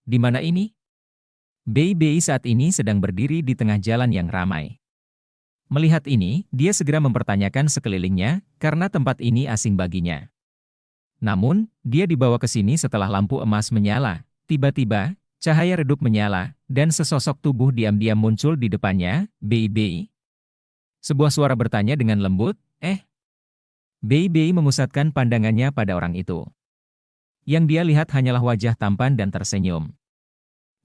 Di mana ini? Bei Bei saat ini sedang berdiri di tengah jalan yang ramai. Melihat ini, dia segera mempertanyakan sekelilingnya, karena tempat ini asing baginya. Namun, dia dibawa ke sini setelah lampu emas menyala. Tiba-tiba, cahaya redup menyala, dan sesosok tubuh diam-diam muncul di depannya. Bei Bei. Sebuah suara bertanya dengan lembut, Bei Bei memusatkan pandangannya pada orang itu. Yang dia lihat hanyalah wajah tampan dan tersenyum.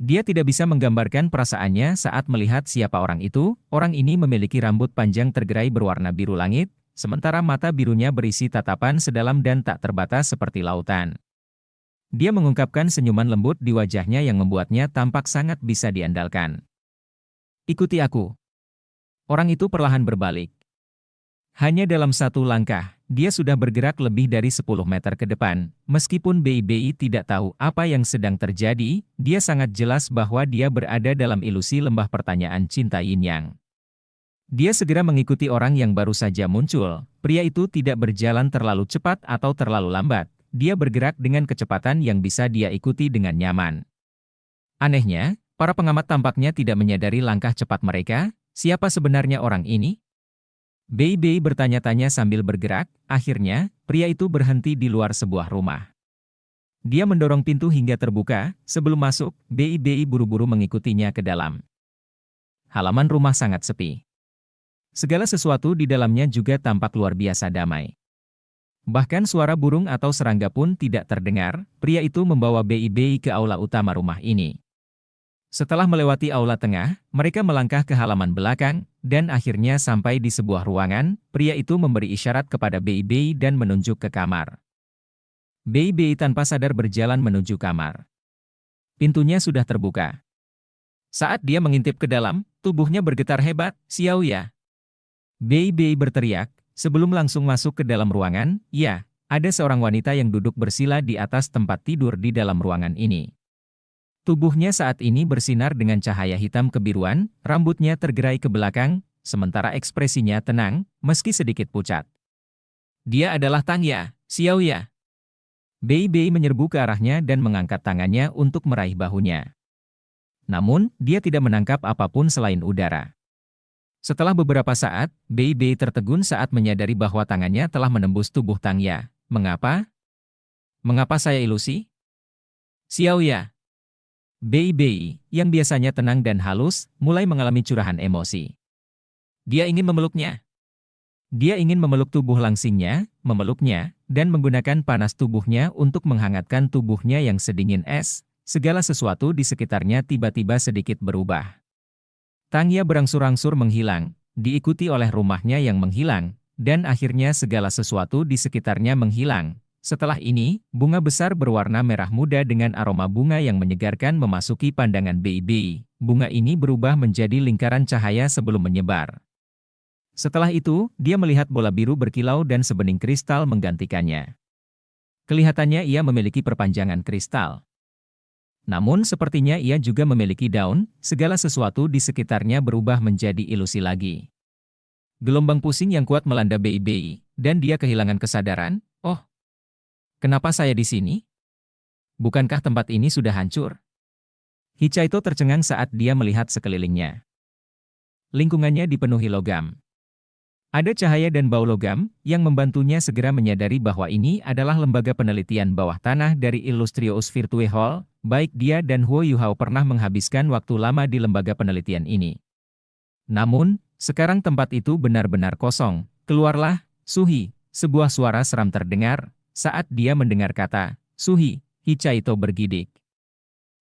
Dia tidak bisa menggambarkan perasaannya saat melihat siapa orang itu. Orang ini memiliki rambut panjang tergerai berwarna biru langit, sementara mata birunya berisi tatapan sedalam dan tak terbatas seperti lautan. Dia mengungkapkan senyuman lembut di wajahnya yang membuatnya tampak sangat bisa diandalkan. Ikuti aku. Orang itu perlahan berbalik. Hanya dalam satu langkah, dia sudah bergerak lebih dari 10 meter ke depan. Meskipun Bei Bei tidak tahu apa yang sedang terjadi, dia sangat jelas bahwa dia berada dalam ilusi lembah pertanyaan cinta Yin Yang. Dia segera mengikuti orang yang baru saja muncul. Pria itu tidak berjalan terlalu cepat atau terlalu lambat. Dia bergerak dengan kecepatan yang bisa dia ikuti dengan nyaman. Anehnya, para pengamat tampaknya tidak menyadari langkah cepat mereka. Siapa sebenarnya orang ini? Bei Bei bertanya-tanya sambil bergerak. Akhirnya, pria itu berhenti di luar sebuah rumah. Dia mendorong pintu hingga terbuka. Sebelum masuk, Bei Bei buru-buru mengikutinya ke dalam. Halaman rumah sangat sepi. Segala sesuatu di dalamnya juga tampak luar biasa damai. Bahkan suara burung atau serangga pun tidak terdengar. Pria itu membawa Bei Bei ke aula utama rumah ini. Setelah melewati aula tengah, mereka melangkah ke halaman belakang, dan akhirnya sampai di sebuah ruangan. Pria itu memberi isyarat kepada Bei Bei dan menunjuk ke kamar. Bei Bei tanpa sadar berjalan menuju kamar. Pintunya sudah terbuka. Saat dia mengintip ke dalam, tubuhnya bergetar hebat. Xiao Ya. Bei Bei berteriak, sebelum langsung masuk ke dalam ruangan. Ya, ada seorang wanita yang duduk bersila di atas tempat tidur di dalam ruangan ini. Tubuhnya saat ini bersinar dengan cahaya hitam kebiruan, rambutnya tergerai ke belakang, sementara ekspresinya tenang, meski sedikit pucat. Dia adalah Tang Ya, Xiao Ya. Bei Bei menyerbu ke arahnya dan mengangkat tangannya untuk meraih bahunya. Namun, dia tidak menangkap apapun selain udara. Setelah beberapa saat, Bei Bei tertegun saat menyadari bahwa tangannya telah menembus tubuh Tang Ya. Mengapa? Mengapa saya ilusi? Xiao Ya. Bei Bei, yang biasanya tenang dan halus, mulai mengalami curahan emosi. Dia ingin memeluknya. Dia ingin memeluk tubuh langsingnya, memeluknya, dan menggunakan panas tubuhnya untuk menghangatkan tubuhnya yang sedingin es. Segala sesuatu di sekitarnya tiba-tiba sedikit berubah. Tang Ya berangsur-angsur menghilang, diikuti oleh rumahnya yang menghilang, dan akhirnya segala sesuatu di sekitarnya menghilang. Setelah ini, bunga besar berwarna merah muda dengan aroma bunga yang menyegarkan memasuki pandangan Bei Bei. Bunga ini berubah menjadi lingkaran cahaya sebelum menyebar. Setelah itu, dia melihat bola biru berkilau dan sebening kristal menggantikannya. Kelihatannya ia memiliki perpanjangan kristal. Namun sepertinya ia juga memiliki daun, segala sesuatu di sekitarnya berubah menjadi ilusi lagi. Gelombang pusing yang kuat melanda Bei Bei, dan dia kehilangan kesadaran. Oh, kenapa saya di sini? Bukankah tempat ini sudah hancur? Hichaito tercengang saat dia melihat sekelilingnya. Lingkungannya dipenuhi logam. Ada cahaya dan bau logam, yang membantunya segera menyadari bahwa ini adalah lembaga penelitian bawah tanah dari Illustrious Virtue Hall. Baik dia dan Huo Yuhao pernah menghabiskan waktu lama di lembaga penelitian ini. Namun, sekarang tempat itu benar-benar kosong. Keluarlah, Suhi. Sebuah suara seram terdengar. Saat dia mendengar kata, Suhi, Hichaito bergidik.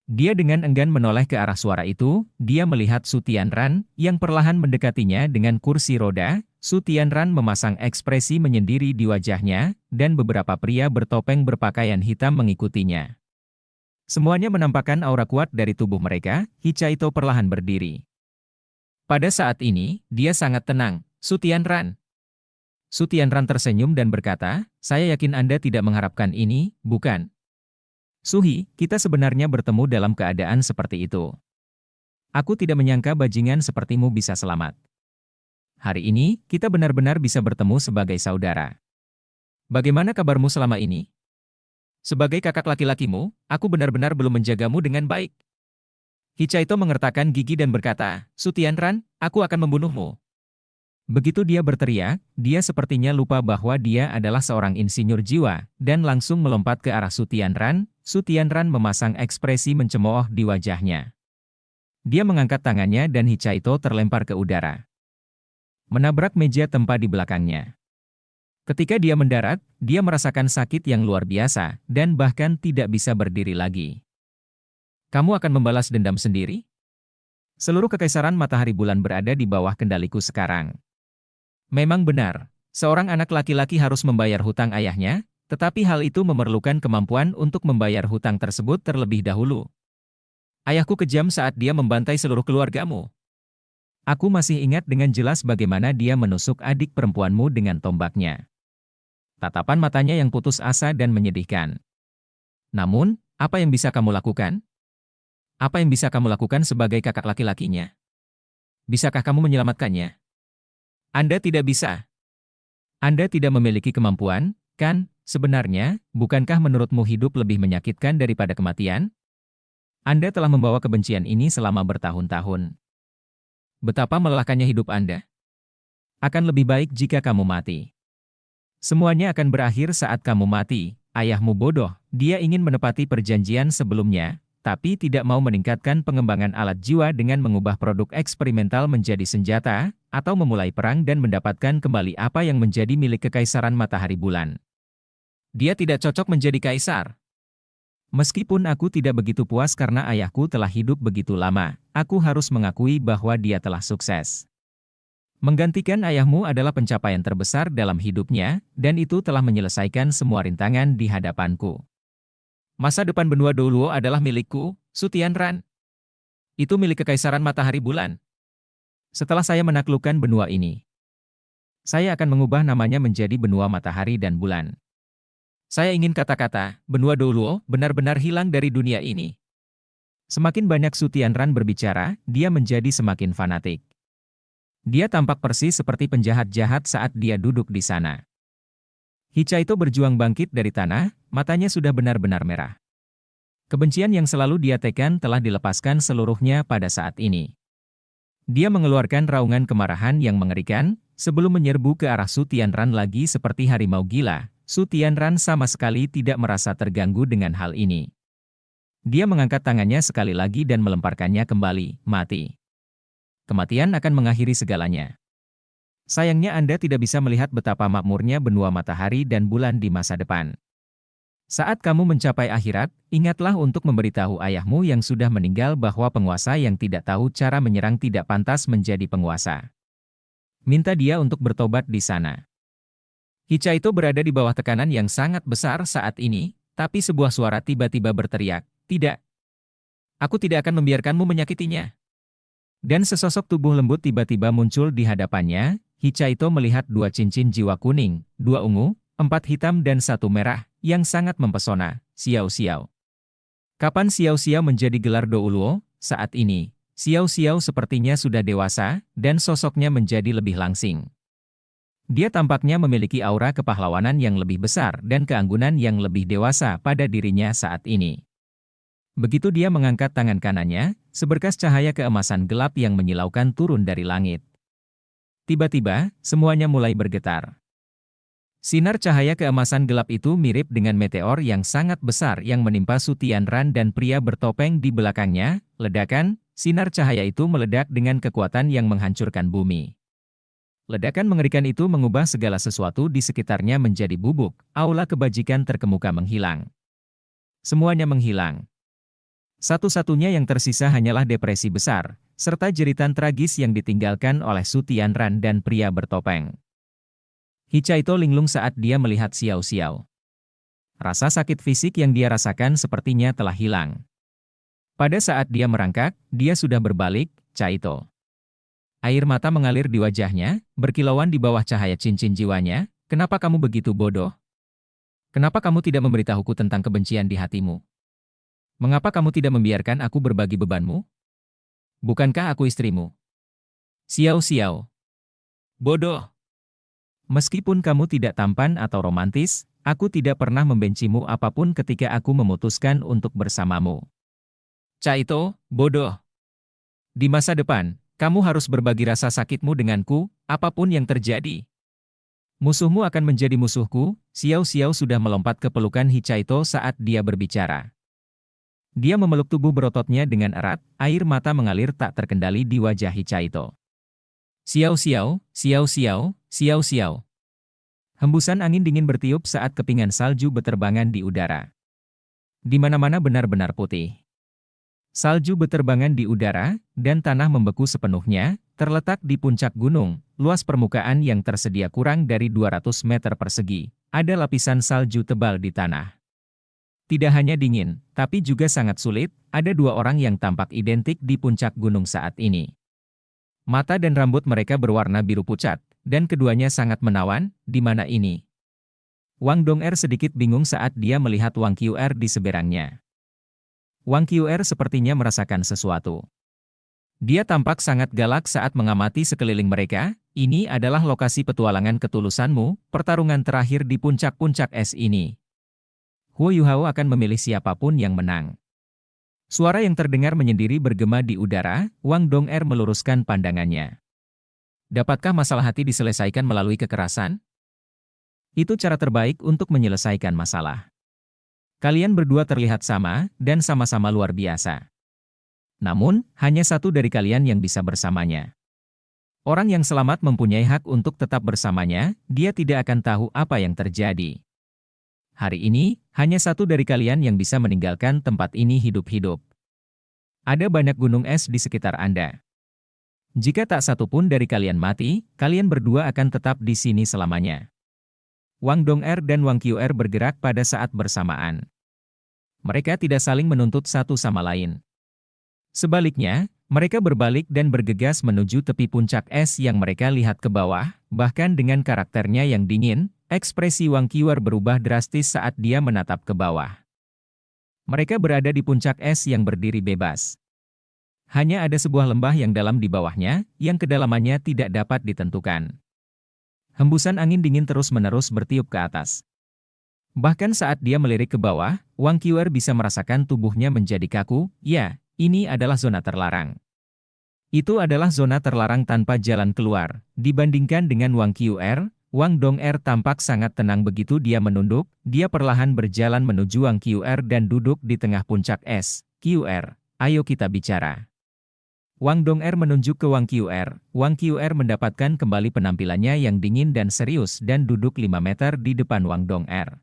Dia dengan enggan menoleh ke arah suara itu. Dia melihat Su Tianran, yang perlahan mendekatinya dengan kursi roda. Su Tianran memasang ekspresi menyendiri di wajahnya, dan beberapa pria bertopeng berpakaian hitam mengikutinya. Semuanya menampakkan aura kuat dari tubuh mereka. Hichaito perlahan berdiri. Pada saat ini, dia sangat tenang. Su Tianran. Su Tianran tersenyum dan berkata, saya yakin Anda tidak mengharapkan ini, bukan? Suhi, kita sebenarnya bertemu dalam keadaan seperti itu. Aku tidak menyangka bajingan sepertimu bisa selamat. Hari ini, kita benar-benar bisa bertemu sebagai saudara. Bagaimana kabarmu selama ini? Sebagai kakak laki-lakimu, aku benar-benar belum menjagamu dengan baik. Hichaito mengertakkan gigi dan berkata, Su Tianran, aku akan membunuhmu. Begitu dia berteriak, dia sepertinya lupa bahwa dia adalah seorang insinyur jiwa, dan langsung melompat ke arah Su Tianran. Su Tianran memasang ekspresi mencemooh di wajahnya. Dia mengangkat tangannya dan Hichaito terlempar ke udara, menabrak meja tempat di belakangnya. Ketika dia mendarat, dia merasakan sakit yang luar biasa, dan bahkan tidak bisa berdiri lagi. Kamu akan membalas dendam sendiri? Seluruh kekaisaran matahari bulan berada di bawah kendaliku sekarang. Memang benar, seorang anak laki-laki harus membayar hutang ayahnya, tetapi hal itu memerlukan kemampuan untuk membayar hutang tersebut terlebih dahulu. Ayahku kejam saat dia membantai seluruh keluargamu. Aku masih ingat dengan jelas bagaimana dia menusuk adik perempuanmu dengan tombaknya. Tatapan matanya yang putus asa dan menyedihkan. Namun, apa yang bisa kamu lakukan? Apa yang bisa kamu lakukan sebagai kakak laki-lakinya? Bisakah kamu menyelamatkannya? Anda tidak bisa. Anda tidak memiliki kemampuan, kan? Sebenarnya, bukankah menurutmu hidup lebih menyakitkan daripada kematian? Anda telah membawa kebencian ini selama bertahun-tahun. Betapa melelahkannya hidup Anda. Akan lebih baik jika kamu mati. Semuanya akan berakhir saat kamu mati. Ayahmu bodoh, dia ingin menepati perjanjian sebelumnya, tapi tidak mau meningkatkan pengembangan alat jiwa dengan mengubah produk eksperimental menjadi senjata, atau memulai perang dan mendapatkan kembali apa yang menjadi milik Kekaisaran Matahari Bulan. Dia tidak cocok menjadi kaisar. Meskipun aku tidak begitu puas karena ayahku telah hidup begitu lama, aku harus mengakui bahwa dia telah sukses. Menggantikan ayahmu adalah pencapaian terbesar dalam hidupnya, dan itu telah menyelesaikan semua rintangan di hadapanku. Masa depan benua Douluo adalah milikku, Su Tianran. Itu milik Kekaisaran Matahari Bulan. Setelah saya menaklukkan benua ini, saya akan mengubah namanya menjadi benua Matahari dan Bulan. Saya ingin kata-kata, benua Douluo benar-benar hilang dari dunia ini. Semakin banyak Su Tianran berbicara, dia menjadi semakin fanatik. Dia tampak persis seperti penjahat jahat saat dia duduk di sana. Hichaito berjuang bangkit dari tanah, matanya sudah benar-benar merah. Kebencian yang selalu dia tekan telah dilepaskan seluruhnya pada saat ini. Dia mengeluarkan raungan kemarahan yang mengerikan, sebelum menyerbu ke arah Su Tianran lagi seperti harimau gila. Su Tianran sama sekali tidak merasa terganggu dengan hal ini. Dia mengangkat tangannya sekali lagi dan melemparkannya kembali, mati. Kematian akan mengakhiri segalanya. Sayangnya Anda tidak bisa melihat betapa makmurnya benua matahari dan bulan di masa depan. Saat kamu mencapai akhirat, ingatlah untuk memberitahu ayahmu yang sudah meninggal bahwa penguasa yang tidak tahu cara menyerang tidak pantas menjadi penguasa. Minta dia untuk bertobat di sana. Hichaito berada di bawah tekanan yang sangat besar saat ini, tapi sebuah suara tiba-tiba berteriak, "Tidak. Aku tidak akan membiarkanmu menyakitinya." Dan sesosok tubuh lembut tiba-tiba muncul di hadapannya. Hichaito melihat 2 cincin jiwa kuning, 2 ungu, 4 hitam dan 1 merah, yang sangat mempesona, Xiao Xiao. Kapan Xiao Xiao menjadi gelar Douluo? Saat ini, Xiao Xiao sepertinya sudah dewasa, dan sosoknya menjadi lebih langsing. Dia tampaknya memiliki aura kepahlawanan yang lebih besar dan keanggunan yang lebih dewasa pada dirinya saat ini. Begitu dia mengangkat tangan kanannya, seberkas cahaya keemasan gelap yang menyilaukan turun dari langit. Tiba-tiba, semuanya mulai bergetar. Sinar cahaya keemasan gelap itu mirip dengan meteor yang sangat besar yang menimpa Su Tianran dan pria bertopeng di belakangnya. Ledakan, sinar cahaya itu meledak dengan kekuatan yang menghancurkan bumi. Ledakan mengerikan itu mengubah segala sesuatu di sekitarnya menjadi bubuk, aula kebajikan terkemuka menghilang. Semuanya menghilang. Satu-satunya yang tersisa hanyalah depresi besar, serta jeritan tragis yang ditinggalkan oleh Su Tianran dan pria bertopeng. Hichaito linglung saat dia melihat Xiao Xiao. Rasa sakit fisik yang dia rasakan sepertinya telah hilang. Pada saat dia merangkak, dia sudah berbalik, Chaito. Air mata mengalir di wajahnya, berkilauan di bawah cahaya cincin jiwanya. Kenapa kamu begitu bodoh? Kenapa kamu tidak memberitahuku tentang kebencian di hatimu? Mengapa kamu tidak membiarkan aku berbagi bebanmu? Bukankah aku istrimu? Xiao Xiao. Bodoh. Meskipun kamu tidak tampan atau romantis, aku tidak pernah membencimu apapun ketika aku memutuskan untuk bersamamu. Caito, bodoh. Di masa depan, kamu harus berbagi rasa sakitmu denganku, apapun yang terjadi. Musuhmu akan menjadi musuhku. Xiao Xiao sudah melompat ke pelukan Hicaito saat dia berbicara. Dia memeluk tubuh berototnya dengan erat, air mata mengalir tak terkendali di wajah Hicaito. Xiao Xiao, Xiao Xiao, Xiao Xiao. Hembusan angin dingin bertiup saat kepingan salju beterbangan di udara. Di mana-mana benar-benar putih. Salju beterbangan di udara, dan tanah membeku sepenuhnya, terletak di puncak gunung, luas permukaan yang tersedia kurang dari 200 meter persegi. Ada lapisan salju tebal di tanah. Tidak hanya dingin, tapi juga sangat sulit, ada dua orang yang tampak identik di puncak gunung saat ini. Mata dan rambut mereka berwarna biru pucat, dan keduanya sangat menawan. Di mana ini? Wang Dong'er sedikit bingung saat dia melihat Wang Qr di seberangnya. Wang Qr sepertinya merasakan sesuatu. Dia tampak sangat galak saat mengamati sekeliling mereka. Ini adalah lokasi petualangan ketulusanmu, pertarungan terakhir di puncak-puncak es ini. Huo Yuhao akan memilih siapapun yang menang. Suara yang terdengar menyendiri bergema di udara. Wang Dong'er meluruskan pandangannya. Dapatkah masalah hati diselesaikan melalui kekerasan? Itu cara terbaik untuk menyelesaikan masalah. Kalian berdua terlihat sama, dan sama-sama luar biasa. Namun, hanya satu dari kalian yang bisa bersamanya. Orang yang selamat mempunyai hak untuk tetap bersamanya, dia tidak akan tahu apa yang terjadi. Hari ini, hanya satu dari kalian yang bisa meninggalkan tempat ini hidup-hidup. Ada banyak gunung es di sekitar Anda. Jika tak satu pun dari kalian mati, kalian berdua akan tetap di sini selamanya. Wang Dong'er dan Wang Qr bergerak pada saat bersamaan. Mereka tidak saling menuntut satu sama lain. Sebaliknya, mereka berbalik dan bergegas menuju tepi puncak es yang mereka lihat ke bawah. Bahkan dengan karakternya yang dingin, ekspresi Wang Qr berubah drastis saat dia menatap ke bawah. Mereka berada di puncak es yang berdiri bebas. Hanya ada sebuah lembah yang dalam di bawahnya, yang kedalamannya tidak dapat ditentukan. Hembusan angin dingin terus-menerus bertiup ke atas. Bahkan saat dia melirik ke bawah, Wang Qr bisa merasakan tubuhnya menjadi kaku. Ya, ini adalah zona terlarang. Itu adalah zona terlarang tanpa jalan keluar. Dibandingkan dengan Wang Qr, Wang Dong'er tampak sangat tenang begitu dia menunduk. Dia perlahan berjalan menuju Wang Qr dan duduk di tengah puncak es. Qr, ayo kita bicara. Wang Dong'er menunjuk ke Wang Qr. Wang Qr mendapatkan kembali penampilannya yang dingin dan serius dan duduk 5 meter di depan Wang Dong'er.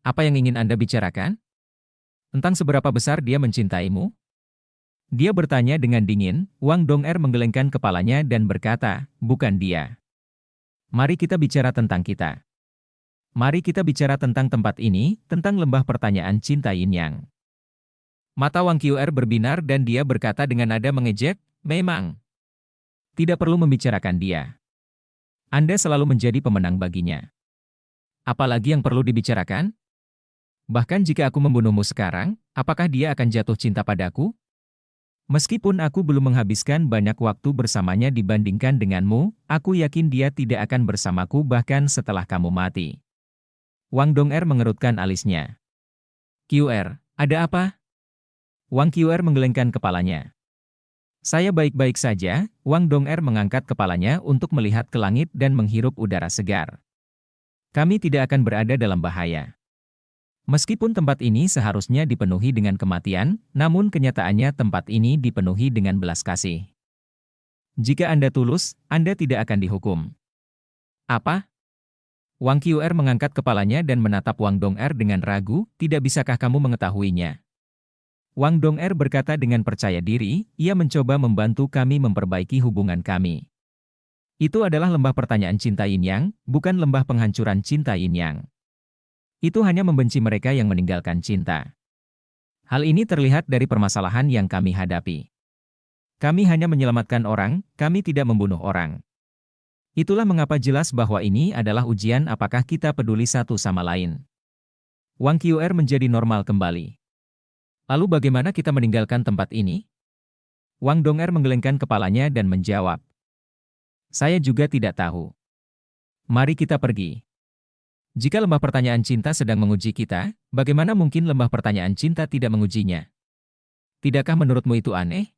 Apa yang ingin Anda bicarakan? Tentang seberapa besar dia mencintaimu? Dia bertanya dengan dingin. Wang Dong'er menggelengkan kepalanya dan berkata, bukan dia. Mari kita bicara tentang kita. Mari kita bicara tentang tempat ini, tentang lembah pertanyaan cinta Yin Yang. Mata Wang Qr berbinar dan dia berkata dengan nada mengejek, memang. Tidak perlu membicarakan dia. Anda selalu menjadi pemenang baginya. Apalagi yang perlu dibicarakan? Bahkan jika aku membunuhmu sekarang, apakah dia akan jatuh cinta padaku? Meskipun aku belum menghabiskan banyak waktu bersamanya dibandingkan denganmu, aku yakin dia tidak akan bersamaku bahkan setelah kamu mati. Wang Dong'er mengerutkan alisnya. Qr, ada apa? Wang Qr menggelengkan kepalanya. Saya baik-baik saja. Wang Dong'er mengangkat kepalanya untuk melihat ke langit dan menghirup udara segar. Kami tidak akan berada dalam bahaya. Meskipun tempat ini seharusnya dipenuhi dengan kematian, namun kenyataannya tempat ini dipenuhi dengan belas kasih. Jika Anda tulus, Anda tidak akan dihukum. Apa? Wang Qr mengangkat kepalanya dan menatap Wang Dong'er dengan ragu, tidak bisakah kamu mengetahuinya? Wang Dong'er berkata dengan percaya diri, ia mencoba membantu kami memperbaiki hubungan kami. Itu adalah lembah pertanyaan cinta Yin Yang, bukan lembah penghancuran cinta Yin Yang. Itu hanya membenci mereka yang meninggalkan cinta. Hal ini terlihat dari permasalahan yang kami hadapi. Kami hanya menyelamatkan orang, kami tidak membunuh orang. Itulah mengapa jelas bahwa ini adalah ujian apakah kita peduli satu sama lain. Wang Qr menjadi normal kembali. Lalu bagaimana kita meninggalkan tempat ini? Wang Dong'er menggelengkan kepalanya dan menjawab. Saya juga tidak tahu. Mari kita pergi. Jika lembah pertanyaan cinta sedang menguji kita, bagaimana mungkin lembah pertanyaan cinta tidak mengujinya? Tidakkah menurutmu itu aneh?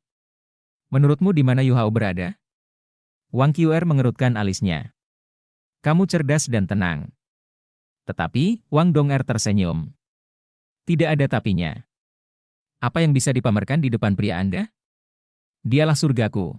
Menurutmu di mana Yu Hao berada? Wang Qr mengerutkan alisnya. Kamu cerdas dan tenang. Tetapi, Wang Dong'er tersenyum. Tidak ada tapinya. Apa yang bisa dipamerkan di depan pria Anda? Dialah surgaku.